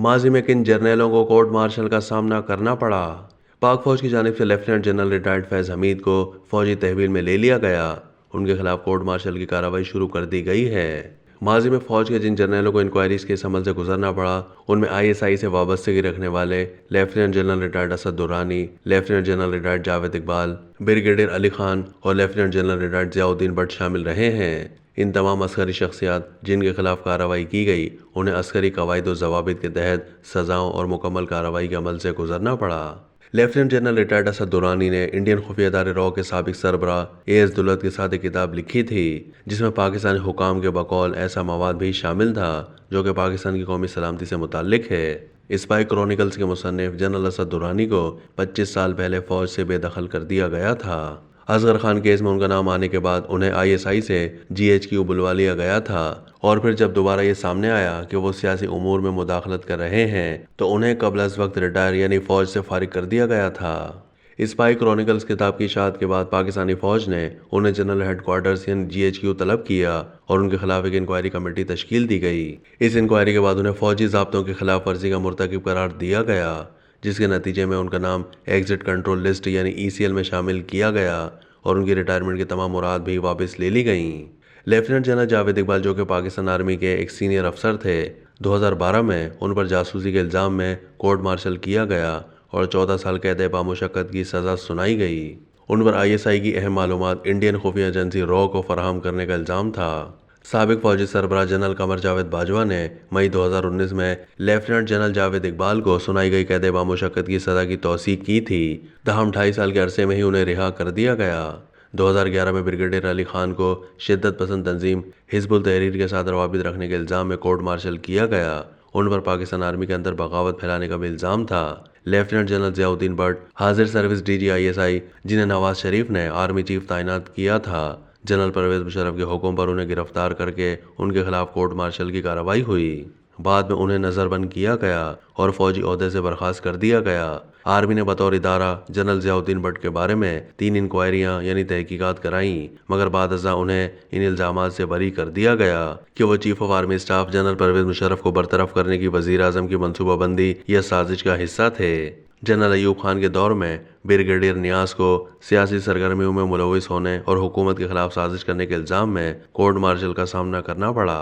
ماضی میں کن جرنیلوں کو کورٹ مارشل کا سامنا کرنا پڑا؟ پاک فوج کی جانب سے لیفٹیننٹ جنرل ریٹائرڈ فیض حمید کو فوجی تحویل میں لے لیا گیا۔ ان کے خلاف کورٹ مارشل کی کارروائی شروع کر دی گئی ہے۔ ماضی میں فوج کے جن جرنیلوں کو انکوائریز کے اس عمل سے گزرنا پڑا، ان میں ISI سے وابستگی رکھنے والے lieutenant general retired Asad Durrani, lieutenant general retired Javed Iqbal, brigadier Ali Khan اور lieutenant general retired Zia Uddin but شامل رہے ہیں۔ ان تمام عسکری شخصیات جن کے خلاف کارروائی کی گئی، انہیں عسکری قواعد و ضوابط کے تحت سزاؤں اور مکمل کارروائی کے عمل سے گزرنا پڑا۔ Lieutenant general retired Asad Durrani نے انڈین خفیہ ادارے رو کے سابق سربراہ AS دولت کے ساتھ ایک کتاب لکھی تھی، جس میں پاکستانی حکام کے بقول ایسا مواد بھی شامل تھا جو کہ پاکستان کی قومی سلامتی سے متعلق ہے۔ اسپائی کرونیکلز کے مصنف جنرل اسد درانی کو 25 سال پہلے فوج سے بے دخل کر دیا گیا تھا۔ اصغر خان کیس میں ان کا نام آنے کے بعد انہیں ISI سے GHQ بلوا لیا گیا تھا، اور پھر جب دوبارہ یہ سامنے آیا کہ وہ سیاسی امور میں مداخلت کر رہے ہیں تو انہیں قبل از وقت ریٹائر یعنی فوج سے فارغ کر دیا گیا تھا۔ اسپائی کرونیکلز کتاب کی اشاعت کے بعد پاکستانی فوج نے انہیں جنرل ہیڈ کوارٹرز یعنی GHQ طلب کیا اور ان کے خلاف ایک انکوائری کمیٹی تشکیل دی گئی۔ اس انکوائری کے بعد انہیں فوجی ضابطوں کی خلاف ورزی کا مرتکب قرار دیا گیا، جس کے نتیجے میں ان کا نام ایگزٹ کنٹرول لسٹ یعنی ECL میں شامل کیا گیا اور ان کی ریٹائرمنٹ کی تمام مراد بھی واپس لے لی گئیں۔ لیفٹیننٹ جنرل جاوید اقبال جو کہ پاکستان آرمی کے ایک سینئر افسر تھے، 2012 میں ان پر جاسوسی کے الزام میں کورٹ مارشل کیا گیا اور 14 سال قید بامشقت کی سزا سنائی گئی۔ ان پر ISI کی اہم معلومات انڈین خفیہ ایجنسی رو کو فراہم کرنے کا الزام تھا۔ سابق فوجی سربراہ جنرل قمر جاوید باجوہ نے مئی 2019 میں لیفٹیننٹ جنرل جاوید اقبال کو سنائی گئی قید بامشقت کی سزا کی توثیق کی تھی، تاہم 2.5 سال کے عرصے میں ہی انہیں رہا کر دیا گیا۔ 2011 میں بریگیڈیئر علی خان کو شدت پسند تنظیم حزب التحریر کے ساتھ روابط رکھنے کے الزام میں کورٹ مارشل کیا گیا۔ ان پر پاکستان آرمی کے اندر بغاوت پھیلانے کا بھی الزام تھا۔ Lieutenant general Zia Uddin but حاضر سروس DG ISI، جنہیں نواز شریف نے آرمی چیف تعینات کیا تھا، جنرل پرویز مشرف کے حکم پر انہیں گرفتار کر کے ان کے خلاف کورٹ مارشل کی کارروائی ہوئی۔ بعد میں انہیں نظر بند کیا گیا اور فوجی عہدے سے برخاست کر دیا گیا۔ آرمی نے بطور ادارہ جنرل ضیاء الدین بٹ کے بارے میں 3 انکوائریاں یعنی تحقیقات کرائیں، مگر بعد ازاں انہیں ان الزامات سے بری کر دیا گیا کہ وہ chief of army staff general Pervez Musharraf کو برطرف کرنے کی وزیر اعظم کی منصوبہ بندی یا سازش کا حصہ تھے۔ جنرل ایوب خان کے دور میں بریگیڈیئر نیاز کو سیاسی سرگرمیوں میں ملوث ہونے اور حکومت کے خلاف سازش کرنے کے الزام میں کورٹ مارشل کا سامنا کرنا پڑا۔